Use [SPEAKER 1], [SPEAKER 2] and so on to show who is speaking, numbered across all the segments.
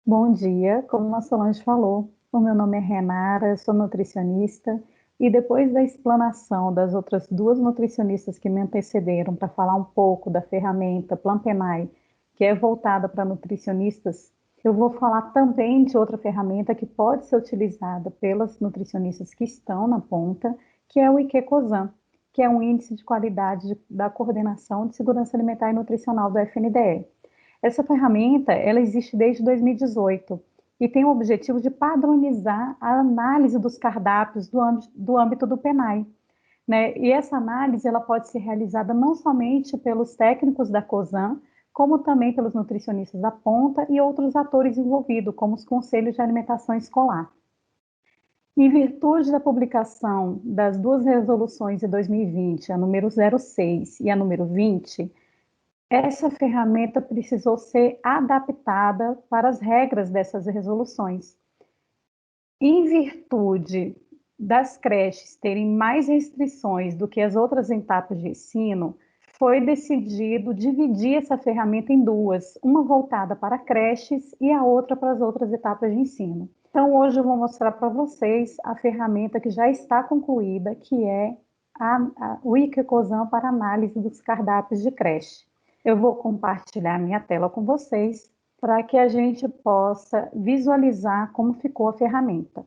[SPEAKER 1] Bom dia, como a Solange falou, o meu nome é Renara, eu sou nutricionista e depois da explanação das outras duas nutricionistas que me antecederam para falar um pouco da ferramenta Plantenai, que é voltada para nutricionistas, eu vou falar também de outra ferramenta que pode ser utilizada pelas nutricionistas que estão na ponta, que é o IQCOSAN, que é um índice de qualidade da coordenação de segurança alimentar e nutricional do FNDE. Essa ferramenta, ela existe desde 2018 e tem o objetivo de padronizar a análise dos cardápios do âmbito do PENAI, né? E essa análise, ela pode ser realizada não somente pelos técnicos da COSAN, como também pelos nutricionistas da ponta e outros atores envolvidos, como os conselhos de alimentação escolar. Em virtude da publicação das duas resoluções de 2020, a número 06 e a número 20, essa ferramenta precisou ser adaptada para as regras dessas resoluções. Em virtude das creches terem mais restrições do que as outras etapas de ensino, foi decidido dividir essa ferramenta em duas, uma voltada para creches e a outra para as outras etapas de ensino. Então, hoje eu vou mostrar para vocês a ferramenta que já está concluída, que é o IQCOSAN para análise dos cardápios de creche. Eu vou compartilhar minha tela com vocês para que a gente possa visualizar como ficou a ferramenta.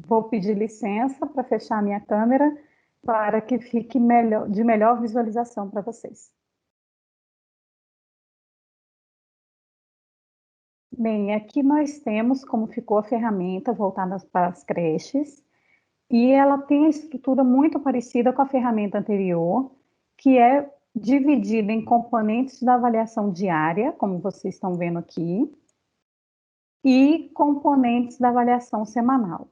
[SPEAKER 1] Vou pedir licença para fechar minha câmera para que fique de melhor visualização para vocês. Bem, aqui nós temos como ficou a ferramenta voltada para as creches, e ela tem a estrutura muito parecida com a ferramenta anterior, que é dividida em componentes da avaliação diária, como vocês estão vendo aqui, e componentes da avaliação semanal.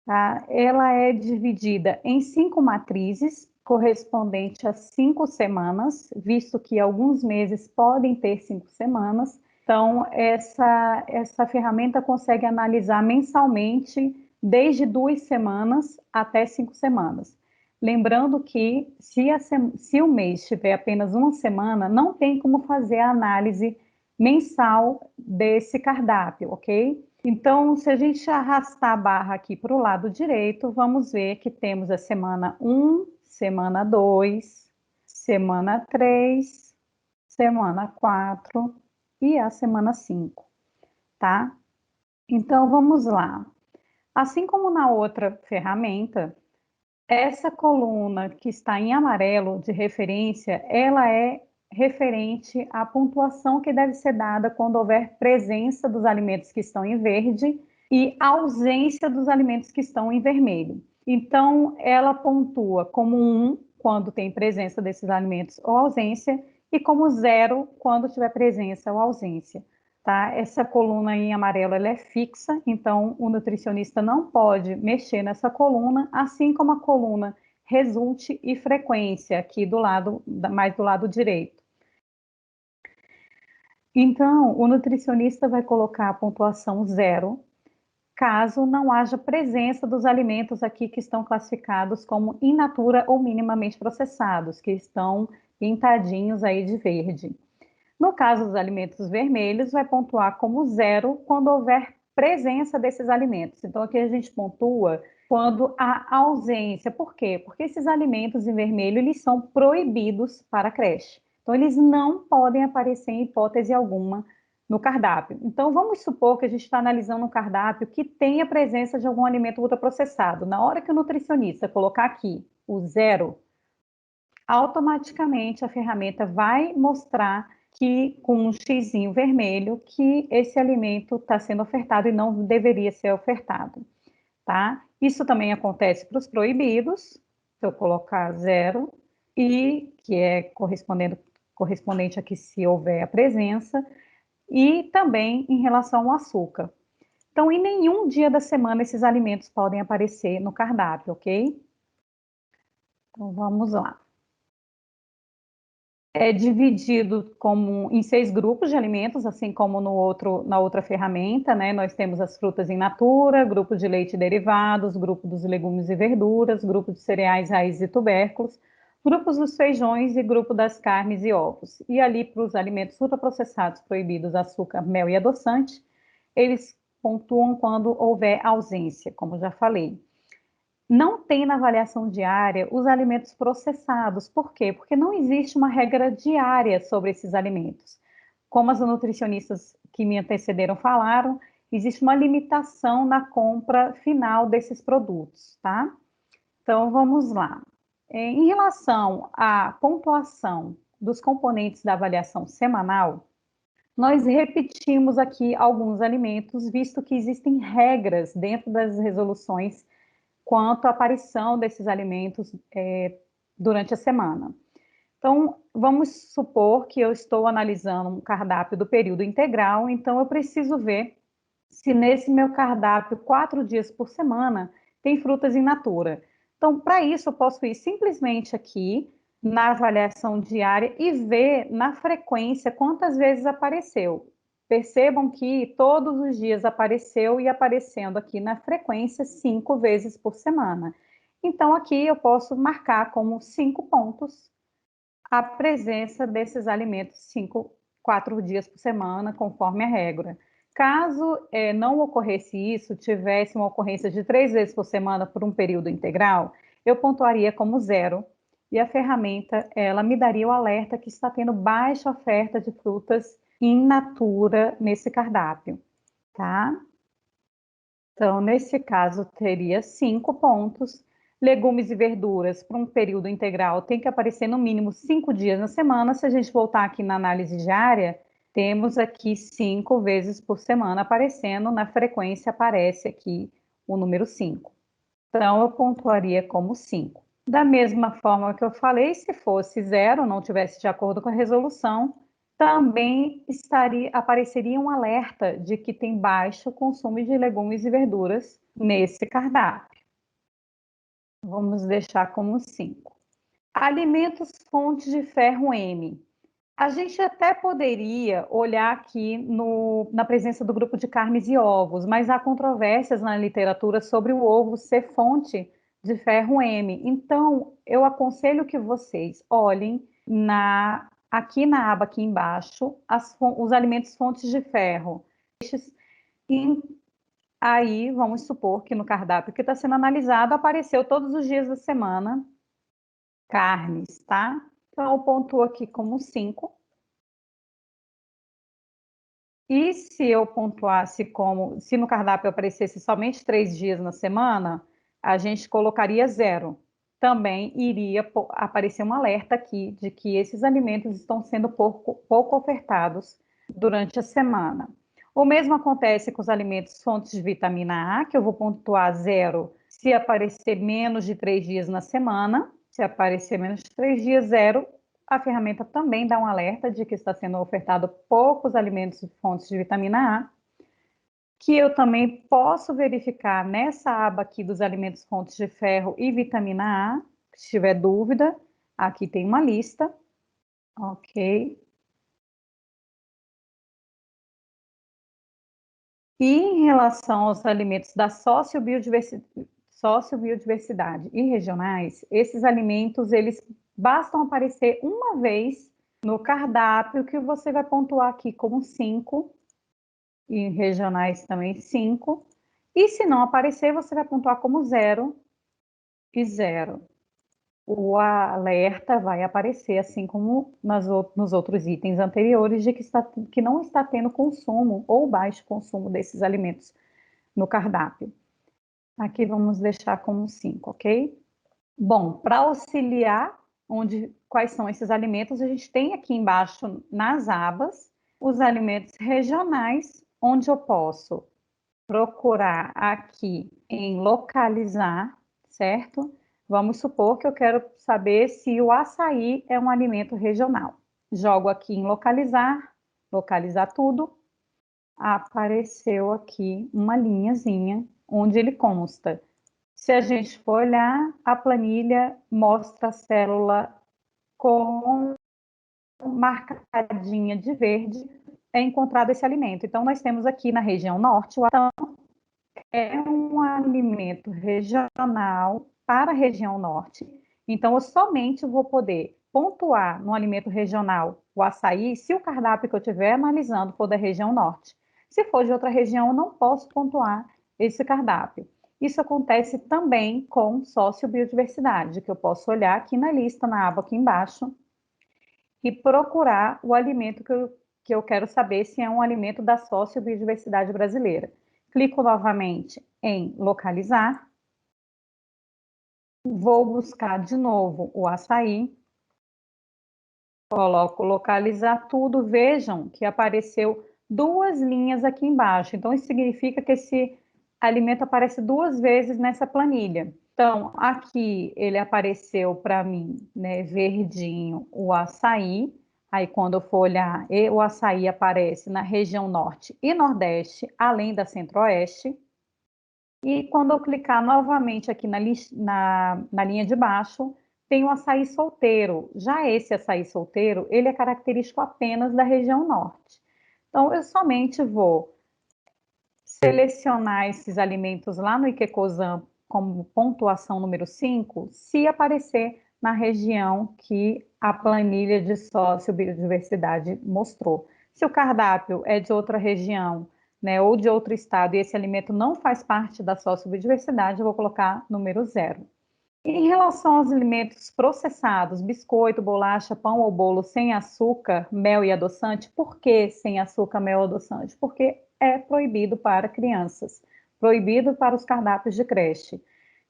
[SPEAKER 1] Tá? Ela é dividida em 5 matrizes, correspondente a 5 semanas, visto que alguns meses podem ter 5 semanas. Então, essa ferramenta consegue analisar mensalmente desde 2 semanas até 5 semanas. Lembrando que se o mês tiver apenas uma semana, não tem como fazer a análise mensal desse cardápio, ok? Então, se a gente arrastar a barra aqui para o lado direito, vamos ver que temos a semana 1, semana 2, semana 3, semana 4 e a semana 5, tá? Então, vamos lá. Assim como na outra ferramenta, essa coluna que está em amarelo de referência, ela é referente à pontuação que deve ser dada quando houver presença dos alimentos que estão em verde e ausência dos alimentos que estão em vermelho. Então, ela pontua como 1 quando tem presença desses alimentos ou ausência, e como 0 quando tiver presença ou ausência. Tá? Essa coluna em amarelo ela é fixa, então o nutricionista não pode mexer nessa coluna, assim como a coluna resulte e frequência, aqui do lado, mais do lado direito. Então, o nutricionista vai colocar a pontuação 0, caso não haja presença dos alimentos aqui que estão classificados como in natura ou minimamente processados, que estão pintadinhos aí de verde. No caso dos alimentos vermelhos, vai pontuar como 0 quando houver presença desses alimentos. Então, aqui a gente pontua quando há ausência. Por quê? Porque esses alimentos em vermelho, eles são proibidos para a creche. Então, eles não podem aparecer em hipótese alguma no cardápio. Então, vamos supor que a gente está analisando um cardápio que tenha presença de algum alimento ultraprocessado. Na hora que o nutricionista colocar aqui o 0, automaticamente a ferramenta vai mostrar que com um xizinho vermelho que esse alimento está sendo ofertado e não deveria ser ofertado, tá? Isso também acontece para os proibidos, se eu colocar 0, e que é correspondente aqui se houver a presença, e também em relação ao açúcar. Então, em nenhum dia da semana esses alimentos podem aparecer no cardápio, ok? Então, vamos lá. É dividido em 6 grupos de alimentos, assim como na outra ferramenta, né? Nós temos as frutas in natura, grupo de leite e derivados, grupo dos legumes e verduras, grupo de cereais, raízes e tubérculos, grupos dos feijões e grupo das carnes e ovos. E ali para os alimentos ultraprocessados proibidos, açúcar, mel e adoçante, eles pontuam quando houver ausência, como já falei. Não tem na avaliação diária os alimentos processados. Por quê? Porque não existe uma regra diária sobre esses alimentos. Como as nutricionistas que me antecederam falaram, existe uma limitação na compra final desses produtos, tá? Então, vamos lá. Em relação à pontuação dos componentes da avaliação semanal, nós repetimos aqui alguns alimentos, visto que existem regras dentro das resoluções quanto à aparição desses alimentos durante a semana. Então, vamos supor que eu estou analisando um cardápio do período integral, então eu preciso ver se nesse meu cardápio, 4 dias por semana, tem frutas in natura. Então, para isso, eu posso ir simplesmente aqui na avaliação diária e ver na frequência quantas vezes apareceu. Percebam que todos os dias apareceu e aparecendo aqui na frequência 5 vezes por semana. Então, aqui eu posso marcar como 5 pontos a presença desses alimentos 4 dias por semana, conforme a regra. Caso não ocorresse isso, tivesse uma ocorrência de 3 vezes por semana por um período integral, eu pontuaria como 0 e a ferramenta ela me daria o alerta que está tendo baixa oferta de frutas in natura nesse cardápio, tá? Então, nesse caso, teria 5 pontos. Legumes e verduras para um período integral tem que aparecer no mínimo 5 dias na semana. Se a gente voltar aqui na análise diária, temos aqui 5 vezes por semana aparecendo, na frequência aparece aqui o número 5. Então, eu pontuaria como 5. Da mesma forma que eu falei, se fosse 0, não tivesse de acordo com a resolução, também apareceria um alerta de que tem baixo consumo de legumes e verduras nesse cardápio. Vamos deixar como 5. Alimentos fontes de ferro M. A gente até poderia olhar aqui na presença do grupo de carnes e ovos, mas há controvérsias na literatura sobre o ovo ser fonte de ferro M. Então, eu aconselho que vocês olhem aqui na aba aqui embaixo os alimentos fontes de ferro. E aí, vamos supor que no cardápio que está sendo analisado apareceu todos os dias da semana carnes, tá? Então, eu pontuo aqui como 5. E se eu pontuasse como, se no cardápio aparecesse somente 3 dias na semana, a gente colocaria 0. Também iria aparecer um alerta aqui de que esses alimentos estão sendo pouco ofertados durante a semana. O mesmo acontece com os alimentos fontes de vitamina A, que eu vou pontuar 0 se aparecer menos de 3 dias na semana. Se aparecer menos de 3 dias, 0. A ferramenta também dá um alerta de que está sendo ofertado poucos alimentos e fontes de vitamina A, que eu também posso verificar nessa aba aqui dos alimentos fontes de ferro e vitamina A. Se tiver dúvida, aqui tem uma lista, ok? E em relação aos alimentos da sociobiodiversidade e regionais, esses alimentos, eles bastam aparecer uma vez no cardápio, que você vai pontuar aqui como 5, e em regionais também 5. E se não aparecer, você vai pontuar como 0 e 0. O alerta vai aparecer, assim como nos outros itens anteriores, de que não está tendo consumo ou baixo consumo desses alimentos no cardápio. Aqui vamos deixar como 5, ok? Bom, para auxiliar quais são esses alimentos, a gente tem aqui embaixo nas abas os alimentos regionais, onde eu posso procurar aqui em localizar, certo? Vamos supor que eu quero saber se o açaí é um alimento regional. Jogo aqui em localizar tudo. Apareceu aqui uma linhazinha onde ele consta. Se a gente for olhar, a planilha mostra a célula com marcadinha de verde, é encontrado esse alimento. Então, nós temos aqui na região norte, o açaí é um alimento regional para a região norte. Então, eu somente vou poder pontuar no alimento regional o açaí se o cardápio que eu estiver analisando for da região norte. Se for de outra região, eu não posso pontuar esse cardápio. Isso acontece também com sociobiodiversidade, que eu posso olhar aqui na lista, na aba aqui embaixo, e procurar o alimento que eu quero saber se é um alimento da sociobiodiversidade brasileira. Clico novamente em localizar, vou buscar de novo o açaí, coloco localizar tudo, vejam que apareceu 2 linhas aqui embaixo, então isso significa que esse alimento aparece 2 vezes nessa planilha. Então, aqui ele apareceu para mim, né, verdinho, o açaí. Aí, quando eu for olhar, o açaí aparece na região norte e nordeste, além da centro-oeste. E quando eu clicar novamente aqui na linha de baixo, tem o açaí solteiro. Já esse açaí solteiro, ele é característico apenas da região norte. Então, eu somente vou selecionar esses alimentos lá no Ikekozan como pontuação número 5, se aparecer na região que a planilha de sociobiodiversidade mostrou. Se o cardápio é de outra região, né, ou de outro estado, e esse alimento não faz parte da sociobiodiversidade, eu vou colocar número 0. Em relação aos alimentos processados, biscoito, bolacha, pão ou bolo sem açúcar, mel e adoçante, por que sem açúcar, mel e adoçante? Porque é proibido para crianças, proibido para os cardápios de creche.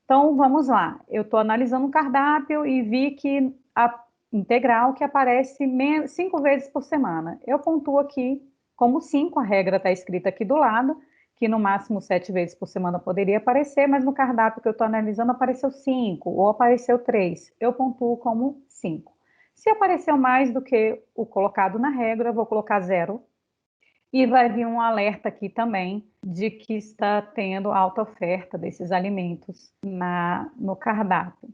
[SPEAKER 1] Então, vamos lá. Eu estou analisando o cardápio e vi que a integral que aparece 5 vezes por semana. Eu pontuo aqui como 5, a regra está escrita aqui do lado, que no máximo 7 vezes por semana poderia aparecer, mas no cardápio que eu estou analisando apareceu 5 ou apareceu 3. Eu pontuo como 5. Se apareceu mais do que o colocado na regra, eu vou colocar 0. E vai vir um alerta aqui também de que está tendo alta oferta desses alimentos no cardápio.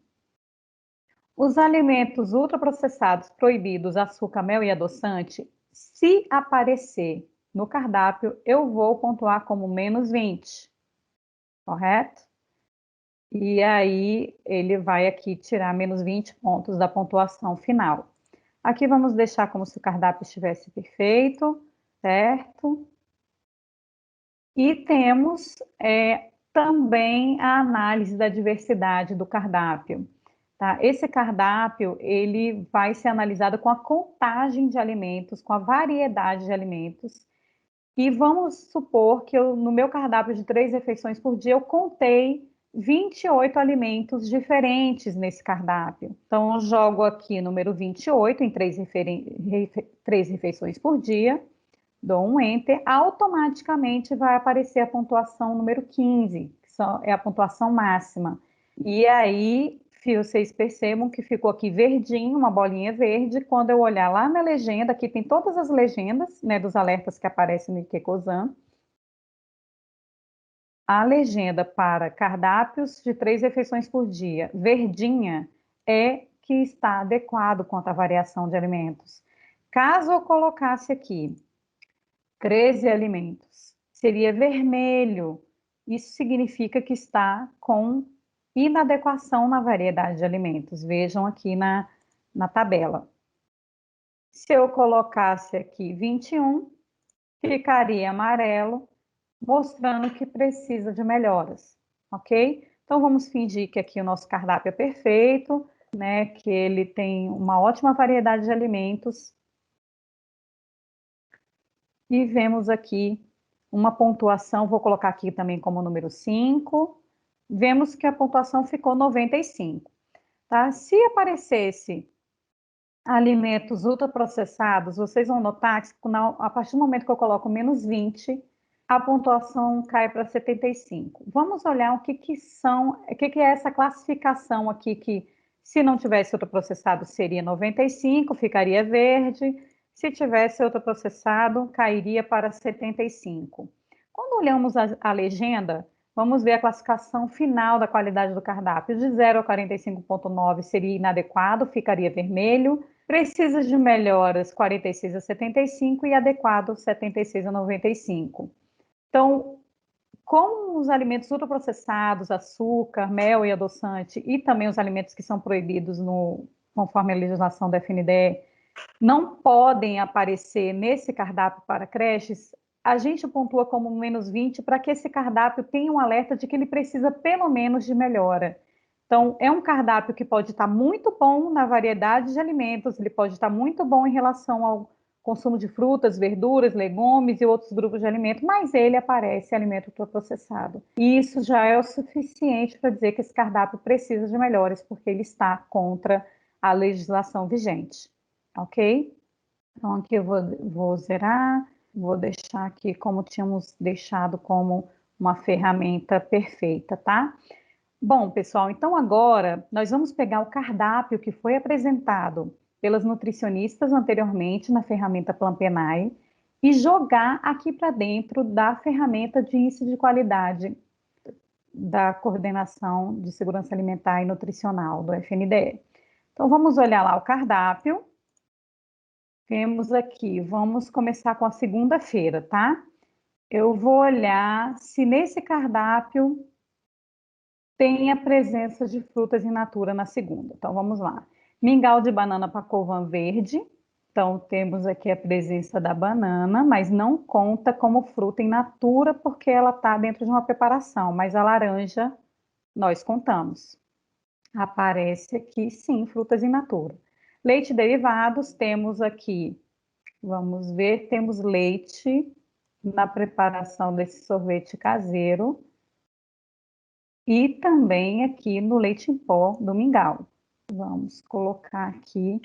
[SPEAKER 1] Os alimentos ultraprocessados proibidos, açúcar, mel e adoçante, se aparecer no cardápio, eu vou pontuar como menos 20, correto? E aí ele vai aqui tirar menos 20 pontos da pontuação final. Aqui vamos deixar como se o cardápio estivesse perfeito, certo? E temos também a análise da diversidade do cardápio. Tá? Esse cardápio ele vai ser analisado com a contagem de alimentos, com a variedade de alimentos. E vamos supor que no meu cardápio de 3 refeições por dia, eu contei 28 alimentos diferentes nesse cardápio. Então, eu jogo aqui número 28 em 3 refeições por dia, dou um Enter, automaticamente vai aparecer a pontuação número 15, que é a pontuação máxima. E aí, vocês percebam que ficou aqui verdinho, uma bolinha verde. Quando eu olhar lá na legenda, aqui tem todas as legendas, né, dos alertas que aparecem no Ikekozan. A legenda para cardápios de 3 refeições por dia, verdinha, é que está adequado quanto à variação de alimentos. Caso eu colocasse aqui 13 alimentos, seria vermelho. Isso significa que está com inadequação na variedade de alimentos. Vejam aqui na tabela. Se eu colocasse aqui 21, ficaria amarelo, mostrando que precisa de melhoras, ok? Então, vamos fingir que aqui o nosso cardápio é perfeito, né? Que ele tem uma ótima variedade de alimentos. E vemos aqui uma pontuação, vou colocar aqui também como número 5. Vemos que a pontuação ficou 95. Tá? Se aparecesse alimentos ultraprocessados, vocês vão notar que a partir do momento que eu coloco menos 20, a pontuação cai para 75. Vamos olhar o que é essa classificação aqui, que se não tivesse ultraprocessado seria 95, ficaria verde. Se tivesse ultraprocessado, cairia para 75. Quando olhamos a legenda, vamos ver a classificação final da qualidade do cardápio. De 0 a 45,9 seria inadequado, ficaria vermelho. Precisa de melhoras 46 a 75 e adequado 76 a 95. Então, como os alimentos ultraprocessados, açúcar, mel e adoçante, e também os alimentos que são proibidos conforme a legislação da FNDE, não podem aparecer nesse cardápio para creches, a gente pontua como -20 para que esse cardápio tenha um alerta de que ele precisa pelo menos de melhora. Então, é um cardápio que pode estar muito bom na variedade de alimentos, ele pode estar muito bom em relação ao consumo de frutas, verduras, legumes e outros grupos de alimentos, mas ele aparece alimento ultraprocessado. E isso já é o suficiente para dizer que esse cardápio precisa de melhores, porque ele está contra a legislação vigente. Ok? Então, aqui eu vou zerar, vou deixar aqui como tínhamos deixado como uma ferramenta perfeita, tá? Bom, pessoal, então agora nós vamos pegar o cardápio que foi apresentado pelas nutricionistas anteriormente na ferramenta Planpenai e jogar aqui para dentro da ferramenta de índice de qualidade da Coordenação de Segurança Alimentar e Nutricional, do FNDE. Então, vamos olhar lá o cardápio. Temos aqui, vamos começar com a segunda-feira, tá? Eu vou olhar se nesse cardápio tem a presença de frutas in natura na segunda. Então, vamos lá. Mingau de banana Pacovan verde. Então, temos aqui a presença da banana, mas não conta como fruta in natura, porque ela está dentro de uma preparação. Mas a laranja, nós contamos. Aparece aqui, sim, frutas in natura. Leite derivados, temos aqui, vamos ver, temos leite na preparação desse sorvete caseiro. E também aqui no leite em pó do mingau. Vamos colocar aqui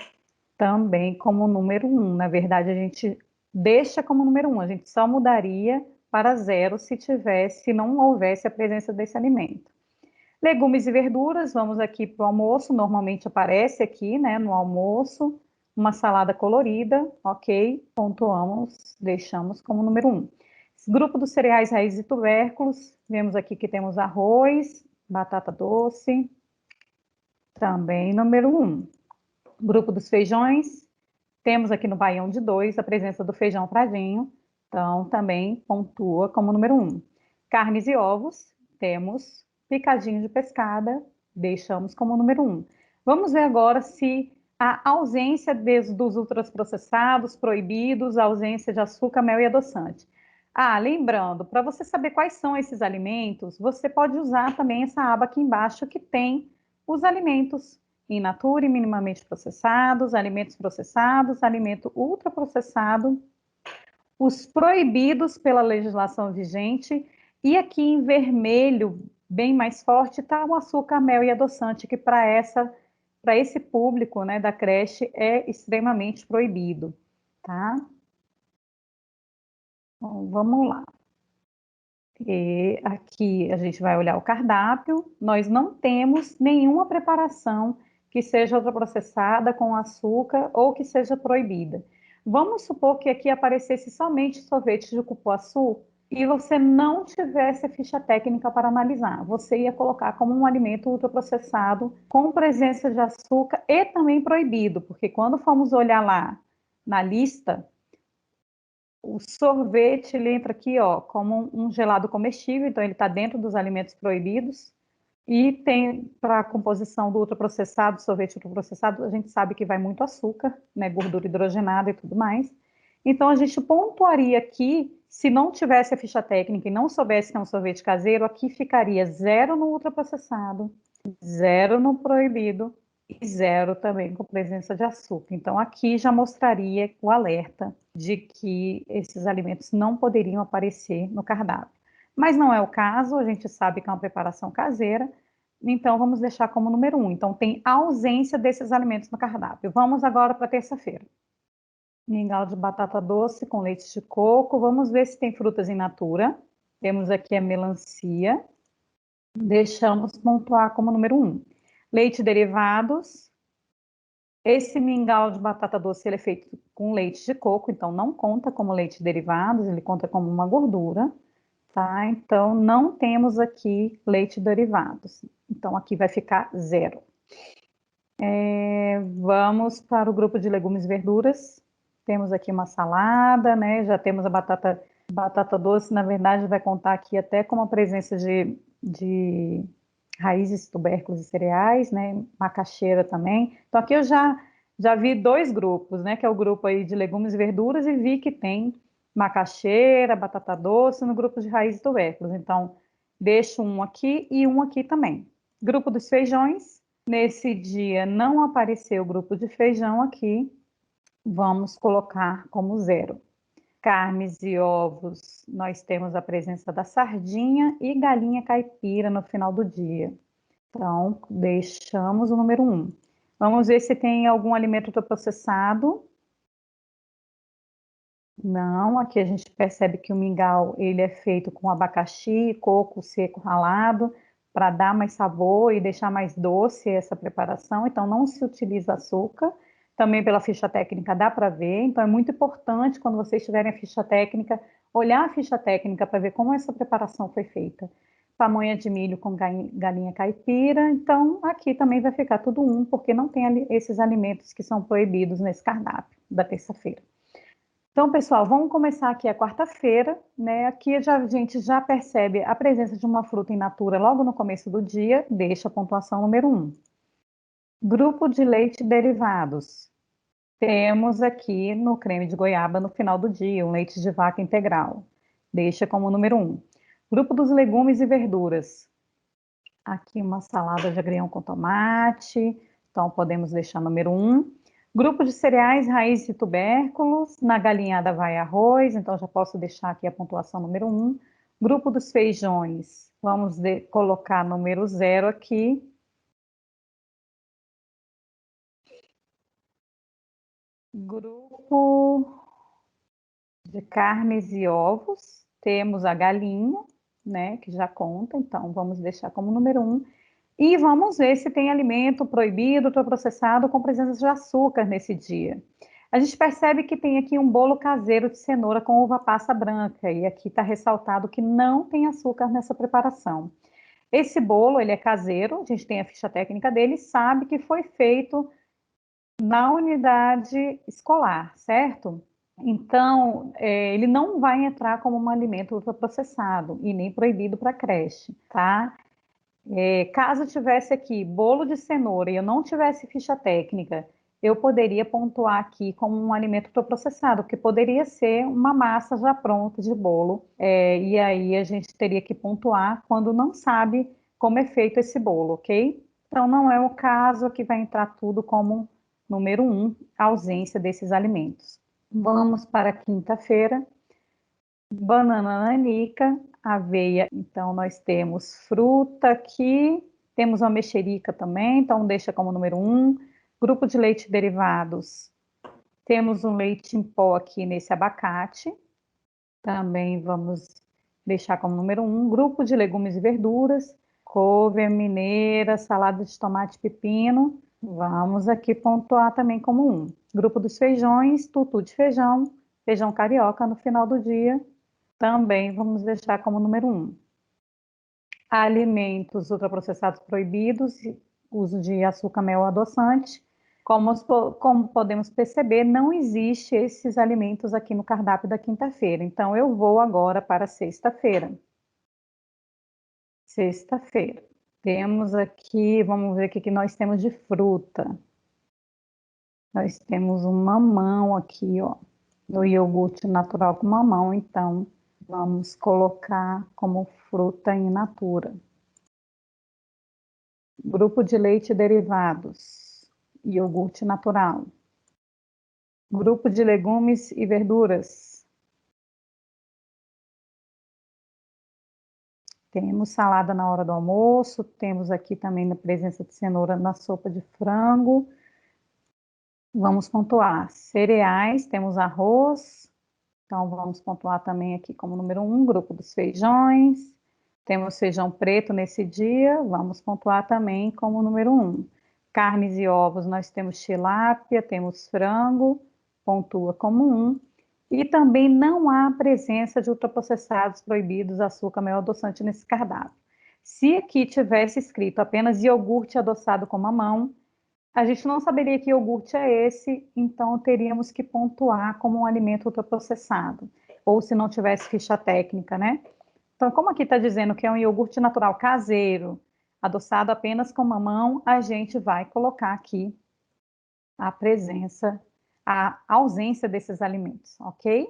[SPEAKER 1] também como número 1. Na verdade, a gente deixa como número 1. A gente só mudaria para 0 se não houvesse a presença desse alimento. Legumes e verduras, vamos aqui para o almoço. Normalmente aparece aqui, né, no almoço, uma salada colorida, ok? Pontuamos, deixamos como número 1. Grupo dos cereais, raízes e tubérculos, vemos aqui que temos arroz, batata doce, também número 1. Grupo dos feijões, temos aqui no baião de 2 a presença do feijão pradinho, então também pontua como número 1. Carnes e ovos, temos picadinho de pescada, deixamos como número 1. Vamos ver agora se a ausência dos ultraprocessados, proibidos, a ausência de açúcar, mel e adoçante. Ah, lembrando, para você saber quais são esses alimentos, você pode usar também essa aba aqui embaixo que tem os alimentos in natura e minimamente processados, alimentos processados, alimento ultraprocessado, os proibidos pela legislação vigente, e aqui em vermelho, bem mais forte, está o açúcar, mel e adoçante, que para esse público, né, da creche é extremamente proibido, tá? Bom, vamos lá. E aqui a gente vai olhar o cardápio. Nós não temos nenhuma preparação que seja ultraprocessada com açúcar ou que seja proibida. Vamos supor que aqui aparecesse somente sorvete de cupuaçu e você não tivesse a ficha técnica para analisar. Você ia colocar como um alimento ultraprocessado com presença de açúcar e também proibido, porque quando formos olhar lá na lista, o sorvete, ele entra aqui, ó, como um gelado comestível, então ele está dentro dos alimentos proibidos. E tem, para a composição do ultraprocessado, sorvete ultraprocessado, a gente sabe que vai muito açúcar, né, gordura hidrogenada e tudo mais. Então, a gente pontuaria aqui, se não tivesse a ficha técnica e não soubesse que é um sorvete caseiro, aqui ficaria 0 no ultraprocessado, 0 no proibido, e 0 também com presença de açúcar. Então, aqui já mostraria o alerta de que esses alimentos não poderiam aparecer no cardápio. Mas não é o caso, a gente sabe que é uma preparação caseira, então vamos deixar como número 1. Então, tem ausência desses alimentos no cardápio. Vamos agora para terça-feira. Mingau de batata doce com leite de coco. Vamos ver se tem frutas in natura. Temos aqui a melancia. Deixamos pontuar como número 1. Leite derivados. Esse mingau de batata doce ele é feito com leite de coco, então não conta como leite derivados, ele conta como uma gordura, tá? Então não temos aqui leite derivados. Então aqui vai ficar 0. Vamos para o grupo de legumes e verduras. Temos aqui uma salada, né? Já temos a batata doce, na verdade vai contar aqui até com a presença de raízes, tubérculos e cereais, né? Macaxeira também. Então aqui eu já vi 2 grupos, né? Que é o grupo aí de legumes e verduras e vi que tem macaxeira, batata doce, no grupo de raízes e tubérculos. Então, deixo um aqui e um aqui também. Grupo dos feijões, nesse dia não apareceu o grupo de feijão aqui, vamos colocar como 0. Carnes e ovos, nós temos a presença da sardinha e galinha caipira no final do dia. Então, deixamos o número 1. Vamos ver se tem algum alimento ultraprocessado. Não, aqui a gente percebe que o mingau ele é feito com abacaxi, coco seco ralado, para dar mais sabor e deixar mais doce essa preparação. Então, não se utiliza açúcar. Também pela ficha técnica dá para ver. Então, é muito importante quando vocês tiverem a ficha técnica, olhar a ficha técnica para ver como essa preparação foi feita. Pamonha de milho com galinha caipira. Então, aqui também vai ficar tudo um, porque não tem esses alimentos que são proibidos nesse cardápio da terça-feira. Então, pessoal, vamos começar aqui a quarta-feira, né? Aqui a gente já percebe a presença de uma fruta in natura logo no começo do dia, deixa a pontuação número 1. Grupo de leite derivados. Temos aqui no creme de goiaba no final do dia, um leite de vaca integral. Deixa como número 1. Grupo dos legumes e verduras. Aqui uma salada de agrião com tomate, então podemos deixar número 1. Grupo de cereais, raízes e tubérculos, na galinhada vai arroz, então já posso deixar aqui a pontuação número 1. Grupo dos feijões, vamos colocar número 0 aqui. Grupo de carnes e ovos, temos a galinha, né, que já conta, então vamos deixar como número 1. E vamos ver se tem alimento proibido, ultraprocessado, com presença de açúcar nesse dia. A gente percebe que tem aqui um bolo caseiro de cenoura com uva passa branca, e aqui está ressaltado que não tem açúcar nessa preparação. Esse bolo, ele é caseiro, a gente tem a ficha técnica dele, sabe que foi feito na unidade escolar, certo? Então, ele não vai entrar como um alimento ultraprocessado e nem proibido para creche, tá? Caso tivesse aqui bolo de cenoura e eu não tivesse ficha técnica, eu poderia pontuar aqui como um alimento ultraprocessado, que poderia ser uma massa já pronta de bolo, e aí a gente teria que pontuar quando não sabe como é feito esse bolo, ok? Então, não é o caso, aqui vai entrar tudo como número 1, ausência desses alimentos. Vamos para quinta-feira. Banana nanica, aveia, então nós temos fruta aqui, temos uma mexerica também, então deixa como número 1. Grupo de leite derivados, temos um leite em pó aqui nesse abacate, também vamos deixar como número 1. Grupo de legumes e verduras, couve, mineira, salada de tomate e pepino, vamos aqui pontuar também como 1. Grupo dos feijões, tutu de feijão, feijão carioca no final do dia, também vamos deixar como número 1. Alimentos ultraprocessados proibidos, uso de açúcar, mel, adoçante. Como podemos perceber, não existe esses alimentos aqui no cardápio da quinta-feira. Então, eu vou agora para sexta-feira. Sexta-feira. Temos aqui, vamos ver o que nós temos de fruta. Nós temos um mamão aqui, ó, no iogurte natural com mamão, então vamos colocar como fruta in natura. Grupo de leite derivados, iogurte natural. Grupo de legumes e verduras. Temos salada na hora do almoço, temos aqui também a presença de cenoura na sopa de frango. Vamos pontuar cereais, temos arroz, então vamos pontuar também aqui como número 1, grupo dos feijões. Temos feijão preto nesse dia, vamos pontuar também como número 1. Carnes e ovos, nós temos tilápia, temos frango, pontua como 1. E também não há presença de ultraprocessados proibidos, açúcar, mel, adoçante nesse cardápio. Se aqui tivesse escrito apenas iogurte adoçado com mamão, a gente não saberia que iogurte é esse, então teríamos que pontuar como um alimento ultraprocessado. Ou se não tivesse ficha técnica, né? Então, como aqui está dizendo que é um iogurte natural caseiro, adoçado apenas com mamão, a gente vai colocar aqui a presença, a ausência desses alimentos, ok?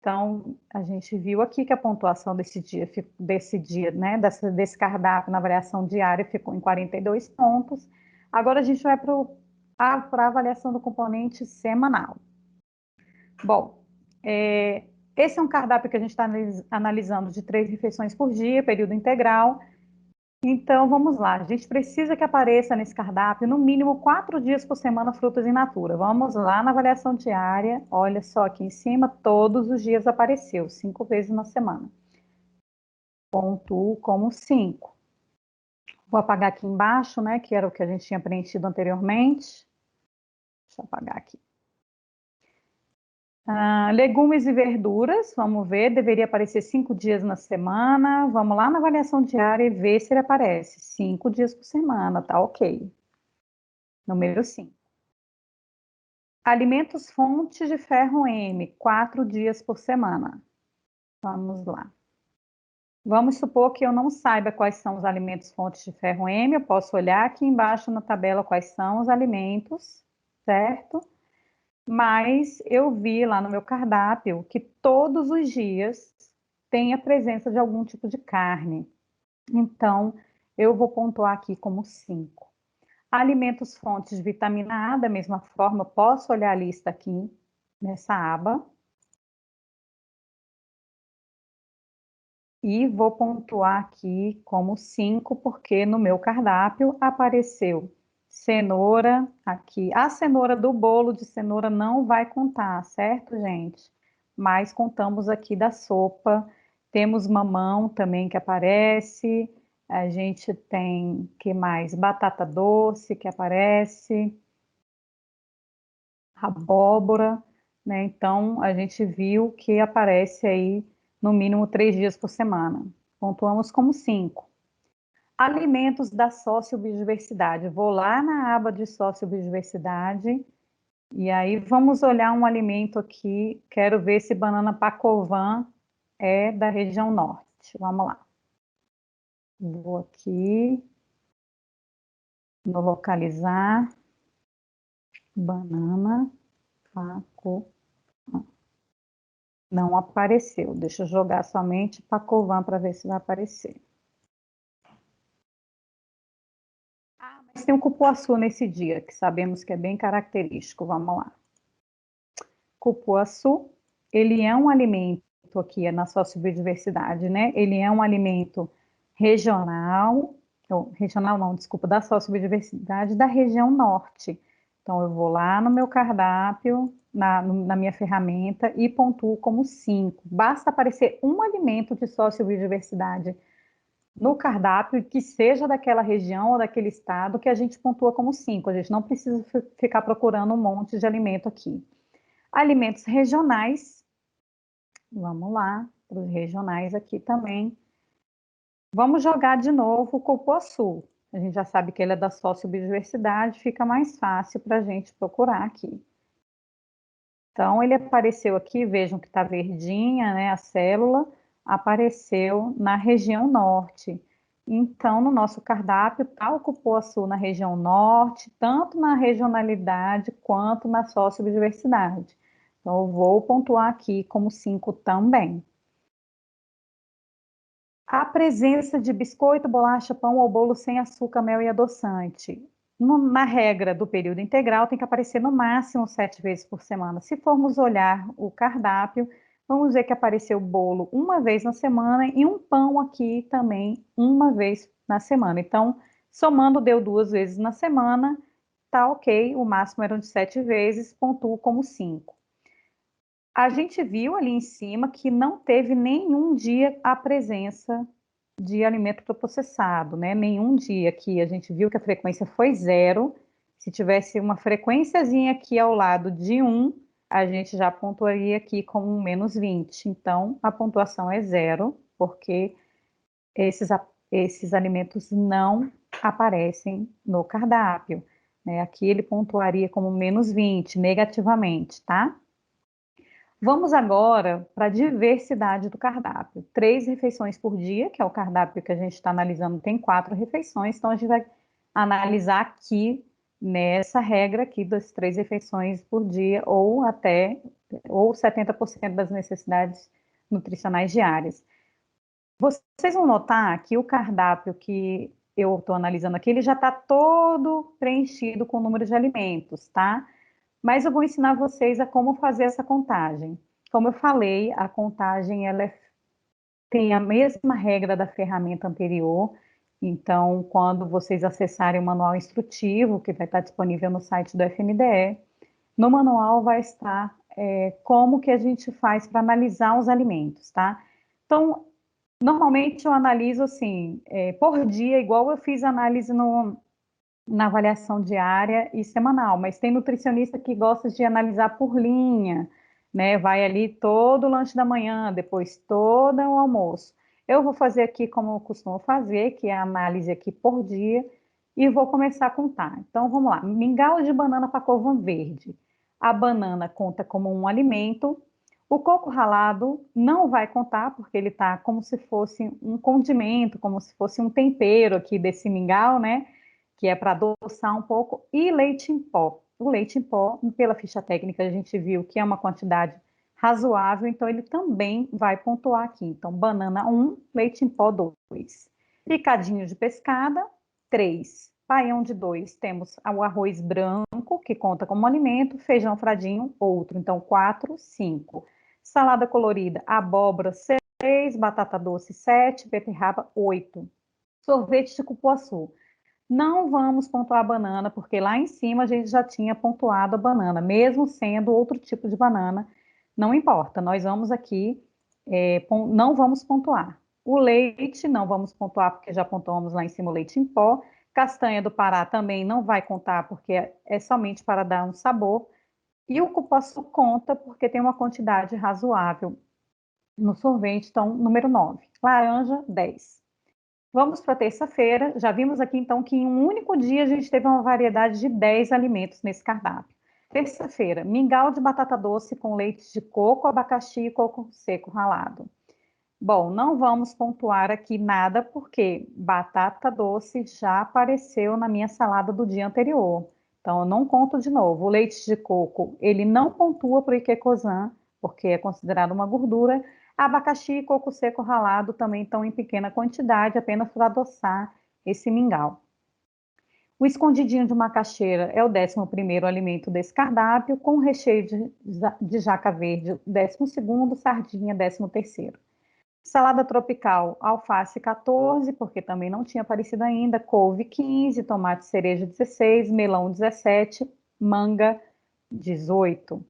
[SPEAKER 1] Então, a gente viu aqui que a pontuação desse dia, né, desse cardápio na avaliação diária ficou em 42 pontos. Agora a gente vai para a avaliação do componente semanal. Bom, esse é um cardápio que a gente está analisando de 3 refeições por dia, período integral. Então, vamos lá. A gente precisa que apareça nesse cardápio, no mínimo 4 dias por semana, frutas in natura. Vamos lá na avaliação diária. Olha só aqui em cima, todos os dias apareceu, 5 vezes na semana. Pontuo como 5. Vou apagar aqui embaixo, né, que era o que a gente tinha preenchido anteriormente. Deixa eu apagar aqui. Legumes e verduras, vamos ver, deveria aparecer 5 dias na semana. Vamos lá na avaliação diária e ver se ele aparece. 5 dias por semana, tá ok. Número 5. Alimentos fontes de ferro M, 4 dias por semana. Vamos lá. Vamos supor que eu não saiba quais são os alimentos fontes de ferro M, eu posso olhar aqui embaixo na tabela quais são os alimentos, certo? Mas eu vi lá no meu cardápio que todos os dias tem a presença de algum tipo de carne. Então, eu vou pontuar aqui como 5. Alimentos fontes de vitamina A, da mesma forma, posso olhar a lista aqui nessa aba. E vou pontuar aqui como 5, porque no meu cardápio apareceu cenoura aqui. A cenoura do bolo de cenoura não vai contar, certo, gente? Mas contamos aqui da sopa. Temos mamão também que aparece. A gente tem, que mais? Batata doce que aparece. Abóbora, né? Então, a gente viu que aparece aí no mínimo 3 dias por semana. Pontuamos como 5. Alimentos da sociobiodiversidade. Vou lá na aba de sociobiodiversidade e aí vamos olhar um alimento aqui. Quero ver se banana pacovan é da região norte. Vamos lá. Vou aqui no localizar. Banana pacovan. Não apareceu. Deixa eu jogar somente pacovan para ver se vai aparecer. Mas tem um cupuaçu nesse dia, que sabemos que é bem característico. Vamos lá. Cupuaçu, ele é um alimento aqui na sociobiodiversidade, né? Ele é um alimento regional, ou, regional não, desculpa, da sociobiodiversidade da região norte. Então, eu vou lá no meu cardápio, na minha ferramenta, e pontuo como 5. Basta aparecer um alimento de sociobiodiversidade no cardápio que seja daquela região ou daquele estado que a gente pontua como 5. A gente não precisa ficar procurando um monte de alimento aqui. Alimentos regionais, vamos lá, para os regionais aqui também. Vamos jogar de novo o cupuaçu. A gente já sabe que ele é da sociobiodiversidade, fica mais fácil para a gente procurar aqui. Então, ele apareceu aqui, vejam que está verdinha, né, a célula, apareceu na região norte. Então, no nosso cardápio, está o cupuaçu na região norte, tanto na regionalidade quanto na sociobiodiversidade. Então, eu vou pontuar aqui como 5 também. A presença de biscoito, bolacha, pão ou bolo sem açúcar, mel e adoçante. Na regra do período integral, tem que aparecer no máximo 7 vezes por semana. Se formos olhar o cardápio, vamos ver que apareceu bolo uma vez na semana e um pão aqui também uma vez na semana. Então, somando, deu 2 vezes na semana, tá ok. O máximo eram de 7 vezes, pontuo como 5. A gente viu ali em cima que não teve nenhum dia a presença de alimento processado, né? Nenhum dia que a gente viu que a frequência foi 0. Se tivesse uma frequênciazinha aqui ao lado de 1, a gente já pontuaria aqui como um -20. Então, a pontuação é 0, porque esses alimentos não aparecem no cardápio, né? Aqui ele pontuaria como -20, negativamente, tá? Vamos agora para a diversidade do cardápio. 3 refeições por dia, que é o cardápio que a gente está analisando, tem 4 refeições, então a gente vai analisar aqui nessa regra aqui das 3 refeições por dia, ou até ou 70% das necessidades nutricionais diárias. Vocês vão notar que o cardápio que eu estou analisando aqui, ele já está todo preenchido com o número de alimentos, tá? Mas eu vou ensinar vocês a como fazer essa contagem. Como eu falei, a contagem tem a mesma regra da ferramenta anterior. Então, quando vocês acessarem o manual instrutivo, que vai estar disponível no site do FNDE, no manual vai estar como que a gente faz para analisar os alimentos, tá? Então, normalmente eu analiso assim, por dia, igual eu fiz análise na avaliação diária e semanal, mas tem nutricionista que gosta de analisar por linha, né? Vai ali todo o lanche da manhã, depois todo o almoço. Eu vou fazer aqui como eu costumo fazer, que é a análise aqui por dia, e vou começar a contar. Então, vamos lá. Mingau de banana pacova verde. A banana conta como um alimento. O coco ralado não vai contar, porque ele está como se fosse um condimento, como se fosse um tempero aqui desse mingau, né? Que é para adoçar um pouco, e leite em pó. O leite em pó, pela ficha técnica, a gente viu que é uma quantidade razoável, então ele também vai pontuar aqui. Então, banana 1, leite em pó 2. Picadinho de pescada, 3. Baião de 2, temos o arroz branco, que conta como alimento, feijão fradinho, outro, então 4, 5. Salada colorida, abóbora, 6, batata doce, 7, beterraba, 8. Sorvete de cupuaçu. Não vamos pontuar a banana, porque lá em cima a gente já tinha pontuado a banana, mesmo sendo outro tipo de banana, não importa, nós vamos aqui, não vamos pontuar. O leite não vamos pontuar, porque já pontuamos lá em cima o leite em pó. Castanha do Pará também não vai contar, porque é somente para dar um sabor. E o cupuaçu conta, porque tem uma quantidade razoável no sorvete, então, número 9. Laranja, 10. Vamos para terça-feira. Já vimos aqui, então, que em um único dia a gente teve uma variedade de 10 alimentos nesse cardápio. Terça-feira, mingau de batata doce com leite de coco, abacaxi e coco seco ralado. Bom, não vamos pontuar aqui nada, porque batata doce já apareceu na minha salada do dia anterior. Então, eu não conto de novo. O leite de coco, ele não pontua para o Ikekozan, porque é considerado uma gordura. Abacaxi e coco seco ralado também estão em pequena quantidade, apenas para adoçar esse mingau. O escondidinho de macaxeira é o 11º alimento desse cardápio, com recheio de jaca verde, 12º, sardinha, 13º. Salada tropical, alface 14, porque também não tinha aparecido ainda, couve 15, tomate cereja 16, melão 17, manga 18.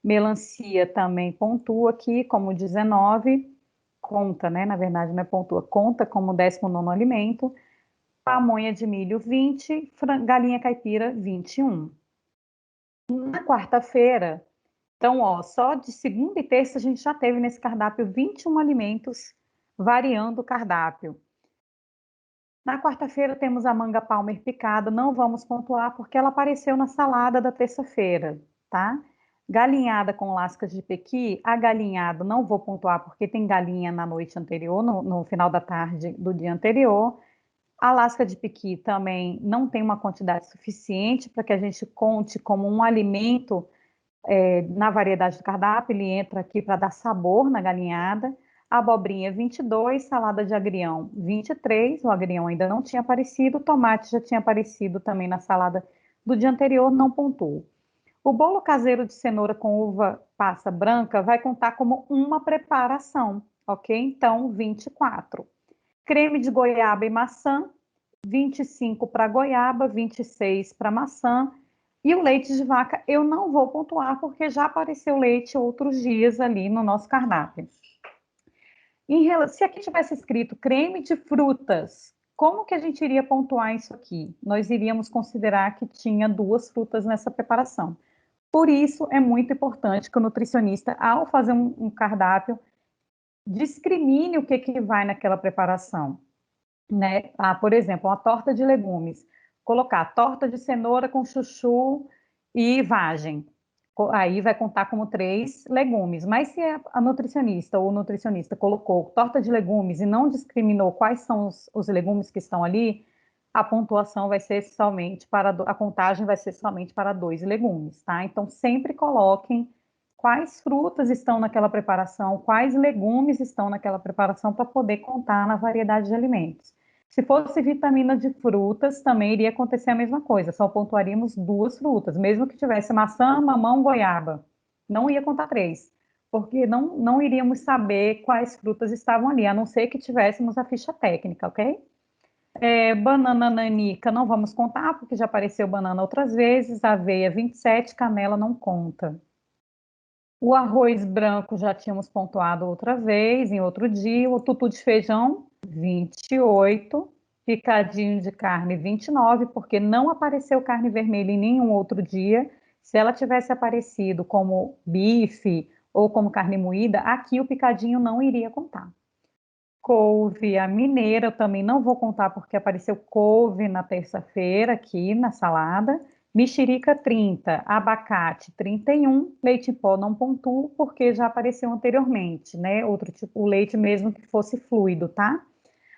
[SPEAKER 1] Melancia também pontua aqui como 19, conta, né? Na verdade, não é pontua, conta como 19º alimento. Pamonha de milho 20, galinha caipira 21. Na quarta-feira, então, ó, só de segunda e terça a gente já teve nesse cardápio 21 alimentos variando o cardápio. Na quarta-feira temos a manga palmer picada, não vamos pontuar porque ela apareceu na salada da terça-feira, tá? Galinhada com lascas de pequi, a galinhada não vou pontuar porque tem galinha na noite anterior, no final da tarde do dia anterior. A lasca de pequi também não tem uma quantidade suficiente para que a gente conte como um alimento na variedade do cardápio, ele entra aqui para dar sabor na galinhada. Abobrinha 22, salada de agrião 23, o agrião ainda não tinha aparecido, o tomate já tinha aparecido também na salada do dia anterior, não pontuou. O bolo caseiro de cenoura com uva passa branca vai contar como uma preparação, ok? Então, 24. Creme de goiaba e maçã, 25 para goiaba, 26 para maçã. E o leite de vaca eu não vou pontuar, porque já apareceu leite outros dias ali no nosso cardápio. Se aqui tivesse escrito creme de frutas, como que a gente iria pontuar isso aqui? Nós iríamos considerar que tinha 2 frutas nessa preparação. Por isso, é muito importante que o nutricionista, ao fazer um cardápio, discrimine o que vai naquela preparação, né? Por exemplo, uma torta de legumes. Colocar torta de cenoura com chuchu e vagem. Aí vai contar como 3 legumes. Mas se a nutricionista ou o nutricionista colocou torta de legumes e não discriminou quais são os legumes que estão ali, a pontuação vai ser somente a contagem vai ser somente para 2 legumes, tá? Então sempre coloquem quais frutas estão naquela preparação, quais legumes estão naquela preparação para poder contar na variedade de alimentos. Se fosse vitamina de frutas, também iria acontecer a mesma coisa, só pontuaríamos 2 frutas, mesmo que tivesse maçã, mamão, goiaba. Não ia contar 3, porque não iríamos saber quais frutas estavam ali, a não ser que tivéssemos a ficha técnica, ok? Banana nanica não vamos contar, porque já apareceu banana outras vezes, aveia 27, canela não conta. O arroz branco já tínhamos pontuado outra vez, em outro dia. O tutu de feijão, 28. Picadinho de carne, 29, porque não apareceu carne vermelha em nenhum outro dia. Se ela tivesse aparecido como bife ou como carne moída, aqui o picadinho não iria contar. Couve, a mineira, eu também não vou contar porque apareceu couve na terça-feira aqui na salada. Mexerica 30, abacate 31, leite em pó não pontuo porque já apareceu anteriormente, né? Outro tipo, o leite mesmo que fosse fluido, tá?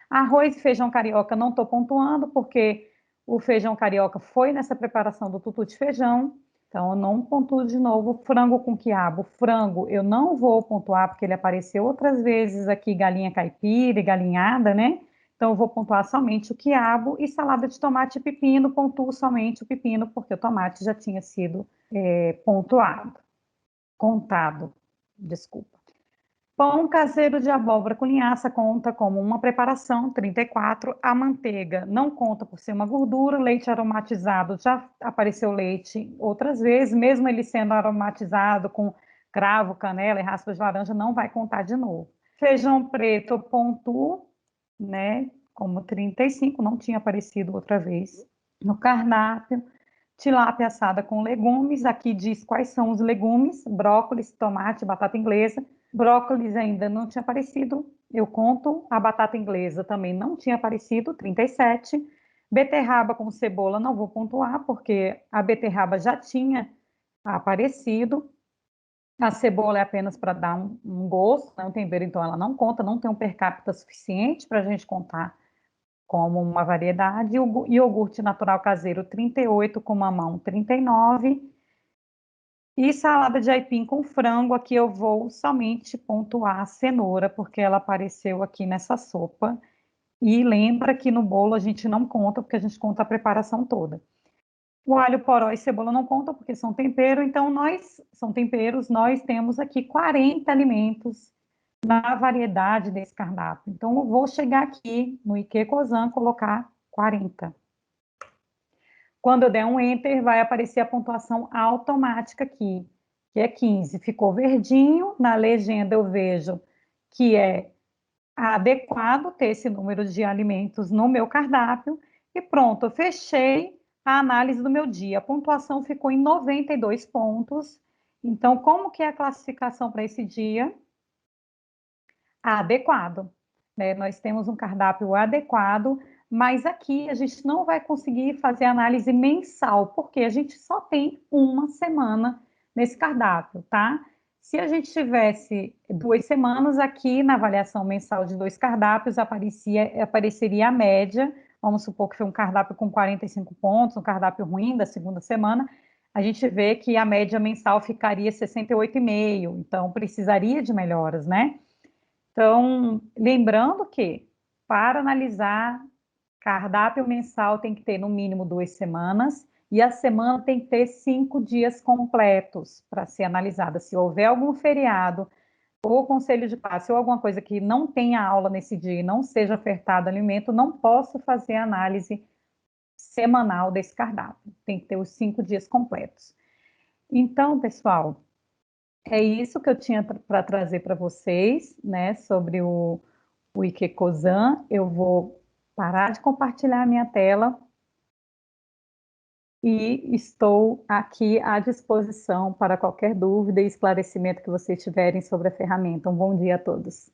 [SPEAKER 1] Arroz e feijão carioca não estou pontuando porque o feijão carioca foi nessa preparação do tutu de feijão. Então, eu não pontuo de novo. Frango com quiabo. Frango, eu não vou pontuar, porque ele apareceu outras vezes aqui, galinha caipira e galinhada, né? Então, eu vou pontuar somente o quiabo. E salada de tomate e pepino, pontuo somente o pepino, porque o tomate já tinha sido pontuado. Contado, desculpa. Pão caseiro de abóbora com linhaça conta como uma preparação, 34. A manteiga não conta por ser uma gordura. Leite aromatizado, já apareceu leite outras vezes, mesmo ele sendo aromatizado com cravo, canela e raspas de laranja, não vai contar de novo. Feijão preto, eu pontuo, né, como 35, não tinha aparecido outra vez no cardápio. Tilápia assada com legumes, aqui diz quais são os legumes: brócolis, tomate, batata inglesa. Brócolis ainda não tinha aparecido, eu conto. A batata inglesa também não tinha aparecido, 37. Beterraba com cebola não vou pontuar, porque a beterraba já tinha aparecido. A cebola é apenas para dar um gosto, né, um tempero, então ela não conta, não tem um per capita suficiente para a gente contar como uma variedade. O iogurte natural caseiro, 38, com mamão, 39. E salada de aipim com frango, aqui eu vou somente pontuar a cenoura, porque ela apareceu aqui nessa sopa. E lembra que no bolo a gente não conta, porque a gente conta a preparação toda. O alho, poró e cebola não contam, porque são tempero, então são temperos, nós temos aqui 40 alimentos na variedade desse cardápio. Então, eu vou chegar aqui no Ikekozan, colocar 40. Quando eu der um Enter, vai aparecer a pontuação automática aqui, que é 15. Ficou verdinho, na legenda eu vejo que é adequado ter esse número de alimentos no meu cardápio, e pronto, eu fechei a análise do meu dia. A pontuação ficou em 92 pontos. Então, como que é a classificação para esse dia? Adequado, né? Nós temos um cardápio adequado, mas aqui a gente não vai conseguir fazer análise mensal, porque a gente só tem uma semana nesse cardápio, tá? Se a gente tivesse 2 semanas, aqui na avaliação mensal de 2 cardápios, apareceria a média. Vamos supor que foi um cardápio com 45 pontos, um cardápio ruim da segunda semana, a gente vê que a média mensal ficaria 68,5, então precisaria de melhoras, né? Então, lembrando que para analisar cardápio mensal tem que ter no mínimo 2 semanas, e a semana tem que ter 5 dias completos para ser analisada. Se houver algum feriado, ou conselho de classe, ou alguma coisa que não tenha aula nesse dia e não seja ofertado alimento, não posso fazer análise semanal desse cardápio. Tem que ter os 5 dias completos. Então, pessoal, é isso que eu tinha para trazer para vocês, né, sobre o Ikekozan. Eu vou parar de compartilhar a minha tela e estou aqui à disposição para qualquer dúvida e esclarecimento que vocês tiverem sobre a ferramenta. Um bom dia a todos.